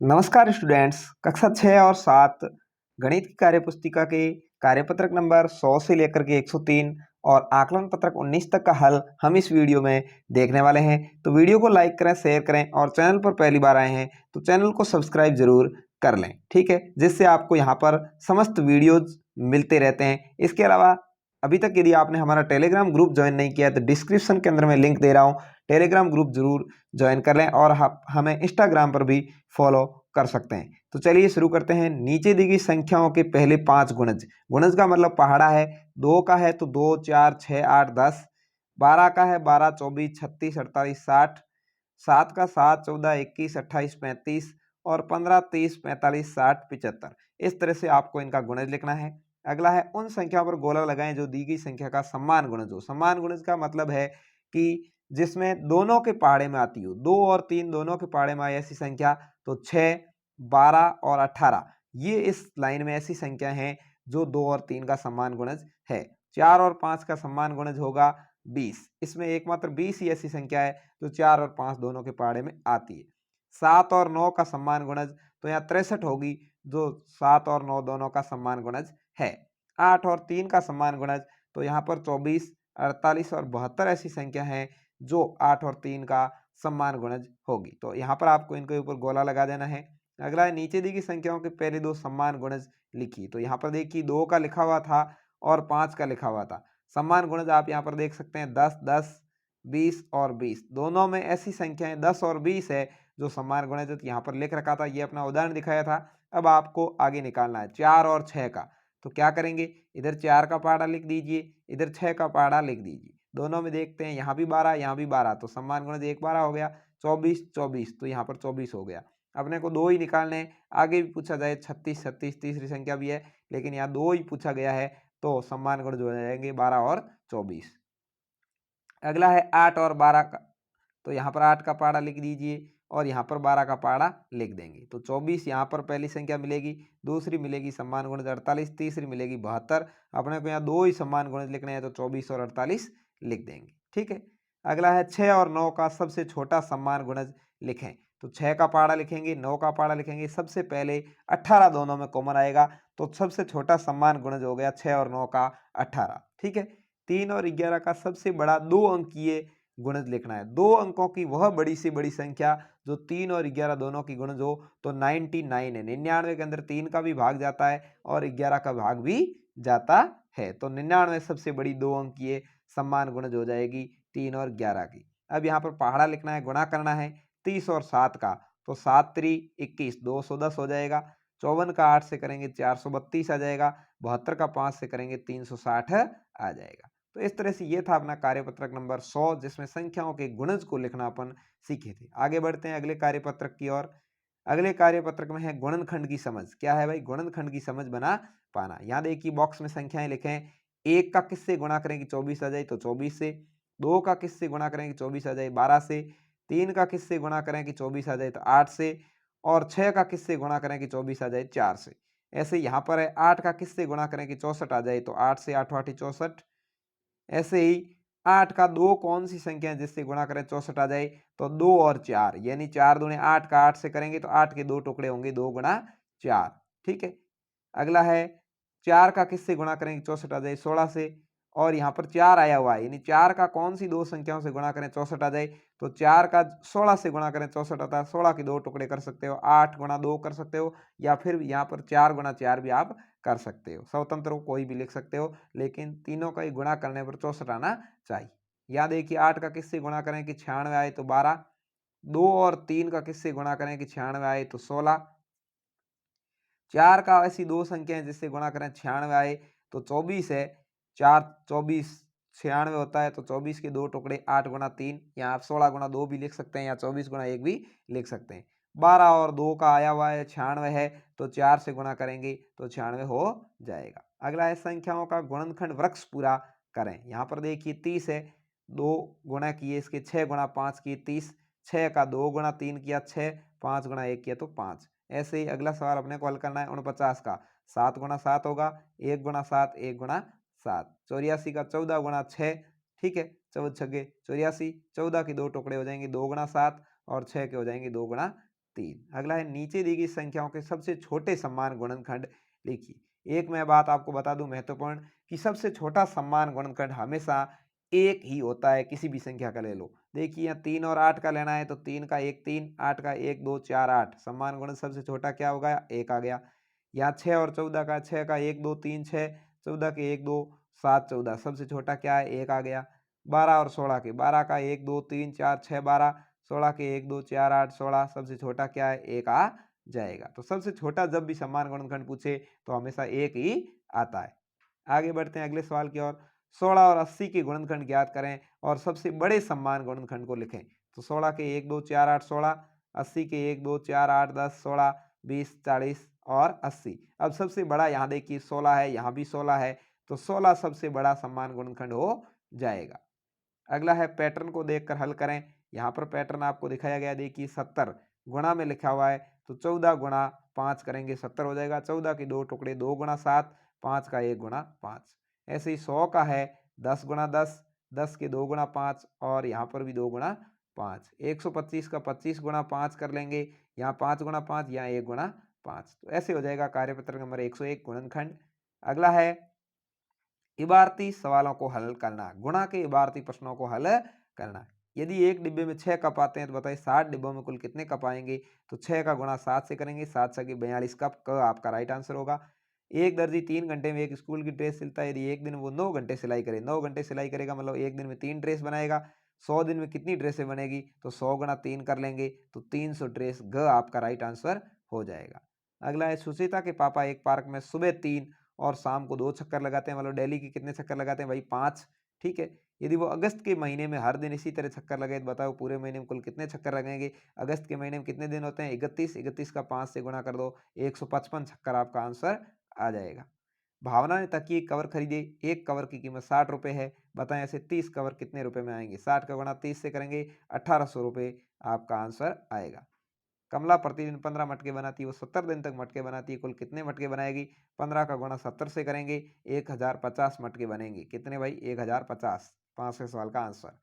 नमस्कार स्टूडेंट्स। कक्षा 6 और 7 गणित की कार्यपुस्तिका के कार्यपत्रक नंबर 100 से लेकर के 103 और आकलन पत्रक 19 तक का हल हम इस वीडियो में देखने वाले हैं। तो वीडियो को लाइक करें, शेयर करें और चैनल पर पहली बार आए हैं तो चैनल को सब्सक्राइब जरूर कर लें, ठीक है, जिससे आपको यहाँ पर समस्त वीडियोज मिलते रहते हैं। इसके अलावा अभी तक यदि आपने हमारा टेलीग्राम ग्रुप ज्वाइन नहीं किया है तो डिस्क्रिप्शन के अंदर मैं लिंक दे रहा हूँ, टेलीग्राम ग्रुप जरूर ज्वाइन कर लें और हमें इंस्टाग्राम पर भी फॉलो कर सकते हैं। तो चलिए शुरू करते हैं। नीचे दी गई संख्याओं के पहले 5 गुणज, गुणज का मतलब पहाड़ा है। 2 का है तो 2, 4, 6, 8, 10। 12 का है 12, 24, 36, 48, 60। 7 का 7, 14, 21, 28, 35 और 15, 30, 45, 60, 75। इस तरह से आपको इनका गुणज लिखना है। अगला है उन संख्याओं पर गोला लगाएं जो दी गई संख्या का सम्मान गुणज हो। सम्मान गुणज का मतलब है कि जिसमें दोनों के पहाड़े में आती हो, 2 और 3 दोनों के पहाड़े में आई ऐसी संख्या। तो 6, 12 और 18 ये इस लाइन में ऐसी संख्या हैं जो 2 और 3 का सम्मान गुणज है। 4 और 5 का सम्मान गुणज होगा 20। इसमें एकमात्र 20 ही ऐसी संख्या है जो 4 और 5 दोनों के पहाड़े में आती है। 7 और 9 का सम्मान गुणज तो यहाँ 63 होगी, जो 7 और 9 दोनों का सम्मान गुणज है। 8 और 3 का सम्मान गुणज तो यहाँ पर 24, 48 और 72 ऐसी संख्या है जो 8 और 3 का सम्मान गुणज होगी। तो यहाँ पर आपको इनके ऊपर गोला लगा देना है। अगला है नीचे दी गई संख्याओं के पहले 2 सम्मान गुणज लिखिए। तो यहाँ पर देखिए 2 का लिखा हुआ था और 5 का लिखा हुआ था। सम्मान गुणज आप यहाँ पर देख सकते हैं 10, 10, 20 और 20 दोनों में ऐसी संख्याएं 10 और 20 है जो सम्मान गुणज यहाँ पर लिख रखा था। ये अपना उदाहरण दिखाया था। अब आपको आगे निकालना है 4 और 6 का। तो क्या करेंगे, इधर 4 का पहाड़ा लिख दीजिए, इधर 6 का पहाड़ा लिख दीजिए। दोनों में देखते हैं, यहाँ भी 12, यहाँ भी 12, तो सम्मान गुणज एक 12 हो गया। 24, 24 तो यहाँ पर 24 हो गया। अपने को 2 ही निकालने हैं। आगे भी पूछा जाए 36, 36 तीसरी संख्या भी है, लेकिन यहाँ 2 ही पूछा गया है तो सम्मान गुणज हो जाएंगे 12 और 24। अगला है 8 और 12 का। तो यहाँ पर 8 का पहाड़ा लिख दीजिए और यहाँ पर 12 का पहाड़ा लिख देंगे। तो 24 यहाँ पर पहली संख्या मिलेगी, दूसरी मिलेगी सम्मान गुणज 48, तीसरी मिलेगी 72। अपने को यहाँ 2 ही सम्मान गुणज लिखने हैं तो 24 और 48 लिख देंगे, ठीक है। अगला है 6 और 9 का सबसे छोटा सम्मान गुणज लिखें। तो 6 का पहाड़ा लिखेंगे, 9 का पहाड़ा लिखेंगे। सबसे पहले 18 दोनों में कॉमन आएगा तो सबसे छोटा सम्मान गुणज हो गया 6 और 9 का 18, ठीक है। 3 और 11 का सबसे बड़ा 2 अंकीय गुणज लिखना है। 2 अंकों की वह बड़ी से बड़ी संख्या जो 3 और 11 दोनों की गुणज हो। तो 99 है। 99 के अंदर 3 का भी भाग जाता है और 11 का भाग भी जाता है। तो 99 सबसे बड़ी 2 अंकीय सम्मान गुणज हो जाएगी 3 और 11 की। अब यहाँ पर पहाड़ा लिखना है, गुणा करना है 30 और 7 का। तो 7 3 21, 210 हो जाएगा। 54 का 8 से करेंगे 432 आ जाएगा। 72 का 5 से करेंगे 360 आ जाएगा। तो इस तरह से ये था अपना कार्यपत्रक नंबर 100, जिसमें संख्याओं के गुणज को लिखना अपन सीखे थे। आगे बढ़ते हैं अगले कार्यपत्रक की ओर। अगले कार्यपत्रक में है गुणनखंड की समझ। क्या है भाई, गुणनखंड की समझ बना पाना। यहाँ देखिए बॉक्स में संख्याएं लिखें। 1 का किससे गुणा करें कि 24 आ जाए, तो 24 से। 2 का किससे गुणा करें कि 24 आ जाए, 12 से। 3 का किससे गुणा करें कि 24 आ जाए, तो 8 से। और 6 का किससे गुणा करें कि 24 आ जाए, 4 से। ऐसे यहाँ पर है 8 का किससे गुणा करें कि 64 आ जाए, तो 8 से। 8 8 64। ऐसे ही 8 का 2 कौन सी संख्या है जिससे गुणा करें 64 आ जाए, तो 2 और 4, यानी 4 दूने 8 का 8 से करेंगे तो 8 के 2 टुकड़े होंगे, 2 गुणा 4, ठीक है। अगला है 4 का किससे गुणा करेंगे 64 आ जाए, 16 से। और यहाँ पर 4 आया हुआ है, यानी 4 का कौन सी 2 संख्याओं से गुणा करें 64 आ जाए, तो 4 का 16 से गुणा करें 64 आता है। 16 के 2 टुकड़े कर सकते हो, 8 गुणा 2 कर सकते हो, या फिर यहाँ पर 4 गुणा 4 भी आप कर सकते हो। स्वतंत्र हो, कोई भी लिख सकते हो, लेकिन तीनों का ही गुणा करने पर 64 आना चाहिए। यहाँ देखिए 8 का किससे गुणा करें कि 96 आए, तो 12। 2 और 3 का किससे गुणा करें कि 96 आए, तो 16। 4 का ऐसी 2 संख्याएं जिससे गुणा करें 96 आए, तो 24 है। 4 24 96 होता है, तो 24 के 2 टुकड़े 8 गुणा 3, यहाँ आप 16 गुणा 2 भी लिख सकते हैं या 24 गुणा 1 भी लिख सकते हैं। 12 और 2 का आया हुआ है 96 है, तो 4 से गुणा करेंगे तो 96 हो जाएगा। अगला है संख्याओं का गुणनखंड वृक्ष पूरा करें। यहाँ पर देखिए 30 है, 2 गुणा किए इसके, 6 गुणा 5 किए 30। 6 का 2 गुणा 3 किया 6, 5 गुणा 1 किया तो 5। ऐसे ही अगला सवाल अपने को हल करना है 49 का। 7 गुणा 7 होगा, 1 गुणा 7, 1 गुणा 7। 84 का 14 गुणा 6, ठीक है, 14 छगे 84। 14 के 2 टुकड़े हो जाएंगे, 2 गुणा 7 और 6 के हो जाएंगे 2 गुणा 3। अगला है नीचे दी गई संख्याओं के सबसे छोटे सम्मान गुणनखंड लिखिए। एक मैं बात आपको बता दूं महत्वपूर्ण कि सबसे छोटा सम्मान गुणनखंड हमेशा एक ही होता है, किसी भी संख्या का ले लो। देखिए यहाँ 3 और 8 का लेना है तो 3 का 1 3, 8 का 1 2 4 8, सम्मान गुणन सबसे छोटा क्या होगा, 1 आ गया। यहाँ 6 और 14 का, 6 का 1 2 3 6, 14 के 1 2 7 14, सबसे छोटा क्या है, 1 आ गया। 12 और 16 के, 12 का 1 2 3 4 6 12, 16 के 1 2 4 8 16, सबसे छोटा क्या है, 1 आ जाएगा। तो सबसे छोटा जब भी सम्मान गुणनखंड पूछे तो हमेशा 1 ही आता है। आगे बढ़ते हैं अगले सवाल की ओर। 16 और 80 के गुणनखंड ज्ञात करें और सबसे बड़े सम्मान गुणनखंड को लिखें। तो 16 के 1 2 4 8 16, 80 के 1 2 4 8 10 16 20 40 और 80। अब सबसे बड़ा यहाँ देखिए 16 है, यहाँ भी 16 है, तो 16 सबसे बड़ा सम्मान गुणनखंड हो जाएगा। अगला है पैटर्न को देखकर हल करें। यहाँ पर पैटर्न आपको दिखाया गया, देखिए 70 गुणा में लिखा हुआ है, तो 14 गुणा 5 करेंगे 70 हो जाएगा। 14 के 2 टुकड़े 2 गुणा 7, 5 का 1 गुणा 5। ऐसे ही 100 का है 10 गुणा 10, 10 के 2 गुणा 5 और यहाँ पर भी 2 गुणा 5। 125 का 25 गुणा 5 कर लेंगे, यहाँ 5 गुणा 5, यहाँ 1 गुणा 5। तो ऐसे हो जाएगा कार्यपत्र नंबर 101 गुणनखंड। अगला है इबारती सवालों को हल करना, गुणा के इबारती प्रश्नों को हल करना। यदि एक डिब्बे में 6 कप आते हैं तो बताइए 60 डिब्बों में कुल कितने कप आएंगे। तो 6 का गुणा 7 से करेंगे, 7 से 42 कप, क आपका राइट आंसर होगा। एक दर्जी 3 घंटे में एक स्कूल की ड्रेस सिलता है, यदि एक दिन वो 9 घंटे सिलाई करे, 9 घंटे सिलाई करेगा मतलब एक दिन में 3 ड्रेस बनाएगा। 100 दिन में कितनी ड्रेसें बनेगी, तो 100 गुणा 3 कर लेंगे तो 300 ड्रेस, ग आपका राइट आंसर हो जाएगा। अगला है सुचिता के पापा एक पार्क में सुबह 3 और शाम को 2 चक्कर लगाते हैं, मतलब डेली के कितने चक्कर लगाते हैं भाई, 5। ठीक है, यदि वो अगस्त के महीने में हर दिन इसी तरह चक्कर लगाए तो बताओ पूरे महीने में कुल कितने चक्कर लगेंगे। अगस्त के महीने में कितने दिन होते हैं, 31, 31 का 5 से गुणा कर दो, 155 चक्कर आपका आंसर आ जाएगा। भावना ने तकिए कवर खरीदे, एक कवर की कीमत 60 रुपये है, बताएं ऐसे 30 कवर कितने रुपए में आएंगे। 60 का गुणा 30 से करेंगे, 1800 रुपये आपका आंसर आएगा। कमला प्रतिदिन 15 मटके बनाती है, वो 70 दिन तक मटके बनाती है, कुल कितने मटके बनाएगी। 15 का गुणा 70 से करेंगे, 1050 मटके बनेंगे। कितने भाई, 1050। 5वें सवाल का आंसर।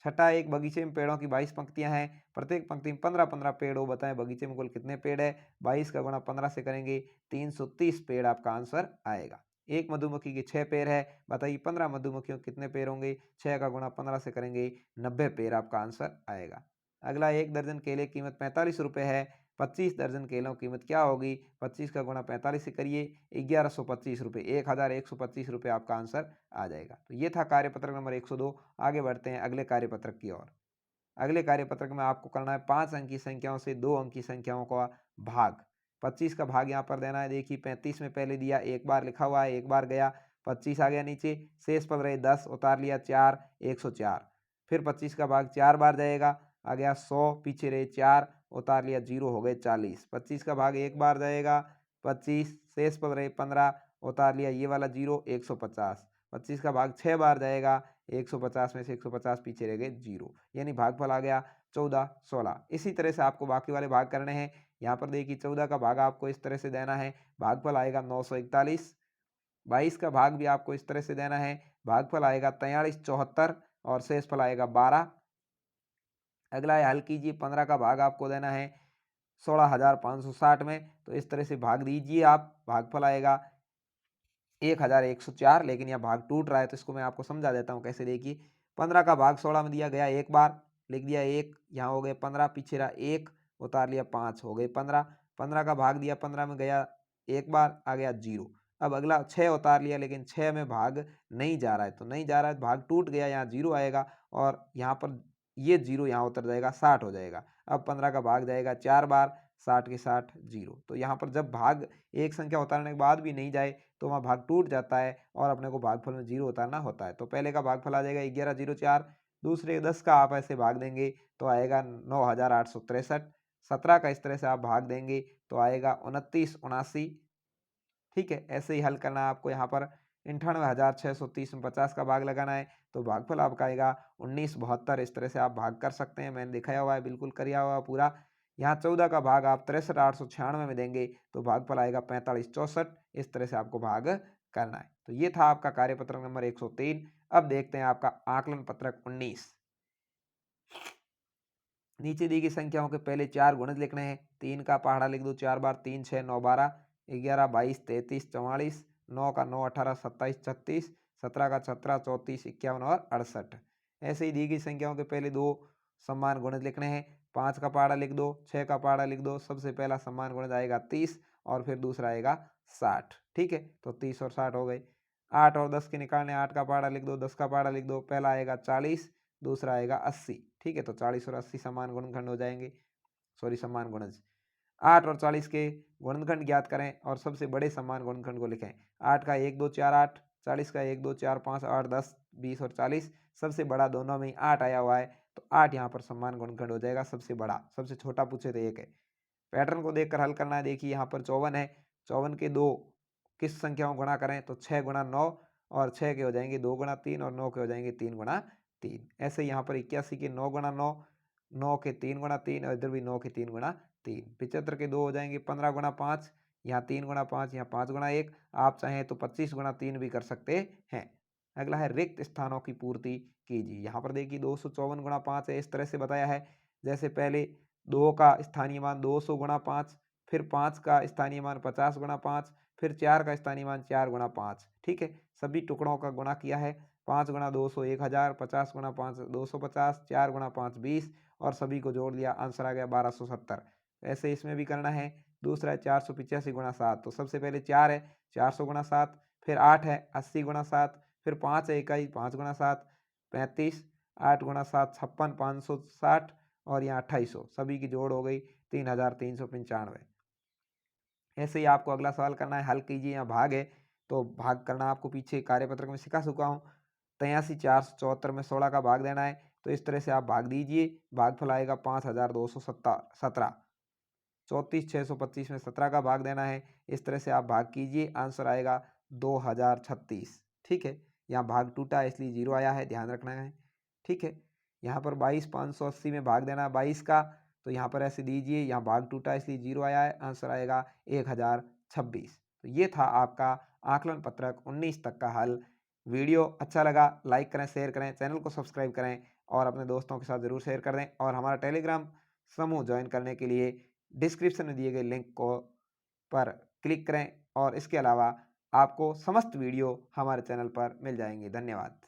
छठा, एक बगीचे में पेड़ों की 22 पंक्तियां हैं, प्रत्येक पंक्ति में 15-15 पेड़ हो, बताएं बगीचे में कुल कितने पेड़ है। 22 का गुणा 15 से करेंगे, 330 पेड़ आपका आंसर आएगा। एक मधुमक्खी के 6 पैर है, बताइए 15 मधुमक्खियों के कितने पैर होंगे। 6 का गुणा 15 से करेंगे, 90 पैर आपका आंसर आएगा। अगला, एक दर्जन केले की कीमत 45 रुपये है, 25 दर्जन केलों की कीमत क्या होगी। 25 का गुणा 45 से करिए, 1125 रुपये, 1125 रुपये आपका आंसर आ जाएगा। तो ये था कार्यपत्रक नंबर 102। आगे बढ़ते हैं अगले कार्यपत्रक की ओर। अगले कार्यपत्रक में आपको करना है 5 अंक की संख्याओं से 2 अंक की संख्याओं का भाग। 25 का भाग यहाँ पर देना है, देखिए 35 में पहले दिया, एक बार लिखा हुआ है, एक बार गया, 25 आ गया नीचे, शेष पद रहे 10, उतार लिया 4, 104। फिर 25 का भाग 4 बार जाएगा, आ गया 100, पीछे रहे 4, उतार लिया 0, हो गए 40। 25 का भाग एक बार जाएगा, 25, शेष पद रहे 15, उतार लिया ये वाला 0, 150। 25 का भाग 6 बार जाएगा, 150 में से 150 पीछे रह गए 0, यानी भागफल आ गया 14, 16। इसी तरह से आपको बाकी वाले भाग करने हैं। यहाँ पर देखिए 14 का भाग आपको इस तरह से देना है, भागफल आएगा 941। 22 का भाग भी आपको इस तरह से देना है, भागफल आएगा 4374 और शेषफल आएगा 12। अगला है हल कीजिए, 15 का भाग आपको देना है 16,560 में, तो इस तरह से भाग दीजिए आप, भागफल आएगा 1104। लेकिन यह भाग टूट रहा है तो इसको मैं आपको समझा देता हूँ कैसे। देखिए 15 का भाग 16 में दिया गया, एक बार लिख दिया 1, यहाँ हो गए 15, पीछे रहा 1, उतार लिया 5, हो गए 15। 15 का भाग दिया 15 में गया, एक बार आ गया 0। अब अगला 6 उतार लिया, लेकिन 6 में भाग नहीं जा रहा है, तो नहीं जा रहा है, भाग टूट गया, यहाँ 0 आएगा और यहाँ पर ये 0 यहाँ उतर जाएगा, 60 हो जाएगा। अब 15 का भाग जाएगा 4 बार, 60 के 60 0। तो यहाँ पर जब भाग एक संख्या उतारने के बाद भी नहीं जाए तो वहाँ भाग टूट जाता है और अपने को भागफल में 0 उतारना होता है। तो पहले का भागफल आ जाएगा 1104, दूसरे 10 का आप ऐसे भाग देंगे तो आएगा 9863। 17 का इस तरह से आप भाग देंगे तो आएगा 2979। ठीक है, ऐसे ही हल करना है आपको। यहाँ पर 98,630 में 50 का भाग लगाना है तो भागफल आपका आएगा 1972। इस तरह से आप भाग कर सकते हैं, मैंने दिखाया हुआ है, बिल्कुल किया हुआ पूरा। यहाँ 14 का भाग आप 63,896 में देंगे तो भागफल आएगा 4564। इस तरह से आपको भाग करना है। तो ये था आपका कार्यपत्रक नंबर 103। अब देखते हैं आपका आकलन पत्रक 19। नीचे दी गई संख्याओं के पहले 4 गुणज लिखने हैं। 3 का पहाड़ा लिख दो 4 बार, 3 6 9 12, 11 22 33 44, 9 का 9 18 27 36, 17 का 17 34 51 और 68। ऐसे ही दी गई संख्याओं के पहले 2 समान गुणज लिखने हैं। 5 का पहाड़ा लिख दो, 6 का पहाड़ा लिख दो। सबसे पहला समान गुणज आएगा 30 और फिर दूसरा आएगा 60। ठीक है, तो 30 और 60 हो गए। 8 और 10 के निकालने, 8 का पहाड़ा लिख दो, 10 का पहाड़ा लिख दो। पहला आएगा 40, दूसरा आएगा 80। ठीक है, तो 40 और 80 समान गुणनखंड हो जाएंगे, सॉरी समान गुणज। 8 और 40 के गुणनखंड ज्ञात करें और सबसे बड़े समान गुणनखंड को लिखें। 8 का 1 2 4 8, 40 का 1 2 4 5 8 10 20 और 40। सबसे बड़ा दोनों में ही 8 आया हुआ है, तो 8 यहाँ पर समान गुणनखंड हो जाएगा सबसे बड़ा। सबसे छोटा पूछे तो 1 है। पैटर्न को देखकर हल करना है। देखिए यहाँ पर 54 है, 54 के 2 किस संख्याओं गुणा करें, तो 6 गुणा 9, और 6 के हो जाएंगे 2 गुणा 3, और 9 के हो जाएंगे 3 गुणा 3। ऐसे यहाँ पर 81 के 9 गुणा 9, 9 के 3 गुणा 3, और इधर भी 9 के 3 गुणा 3। 75 के 2 हो जाएंगे 15 गुणा 5, यहाँ 3 गुणा 5, यहाँ 5 गुणा 1। आप चाहें तो 25 गुणा 3 भी कर सकते हैं। अगला है रिक्त स्थानों की पूर्ति कीजिए। यहाँ पर देखिए 254 गुणा 5 है, इस तरह से बताया है। जैसे पहले 2 का स्थानीय मान 200 गुणा 5, फिर 5 का स्थानीय मान 50 गुणा 5, फिर 4 का स्थानीय मान 4 गुणा 5। ठीक है, सभी टुकड़ों का गुणा किया है। 5 गुणा 200 1000, 50 गुणा 5 250, 4 गुणा 5 20, और सभी को जोड़ लिया, आंसर आ गया 1270। ऐसे इसमें भी करना है। दूसरा है 485 गुणा 7, तो सबसे पहले 4 है 400 गुणा 7, फिर 8 है 80 गुणा 7, फिर 5 है इकाई 5 गुणा 7 35, 8 गुणा 7 56 560, और यहाँ 2800। सभी की जोड़ हो गई 3395। ऐसे ही आपको अगला सवाल करना है, हल कीजिए। यहाँ भाग है, तो भाग करना आपको पीछे कार्यपत्रक में सिखा चुका हूँ। 83 474 में 16 का भाग देना है, तो इस तरह से आप भाग दीजिए। भागफल आएगा 5217। 34 625 में 17 का भाग देना है, इस तरह से आप भाग कीजिए, आंसर आएगा 2036। ठीक है, यहाँ भाग टूटा है इसलिए 0 आया है, ध्यान रखना है। ठीक है, यहाँ पर 22 580 में भाग देना है 22 का, तो यहाँ पर ऐसे दीजिए, यहाँ भाग टूटा इसलिए 0 आया है, आंसर आएगा 1026। तो ये था आपका आकलन पत्रक 19 तक का हल। वीडियो अच्छा लगा लाइक करें, शेयर करें, चैनल को सब्सक्राइब करें और अपने दोस्तों के साथ ज़रूर शेयर कर दें। और हमारा टेलीग्राम समूह ज्वाइन करने के लिए डिस्क्रिप्शन में दिए गए लिंक को पर क्लिक करें, और इसके अलावा आपको समस्त वीडियो हमारे चैनल पर मिल जाएंगे। धन्यवाद।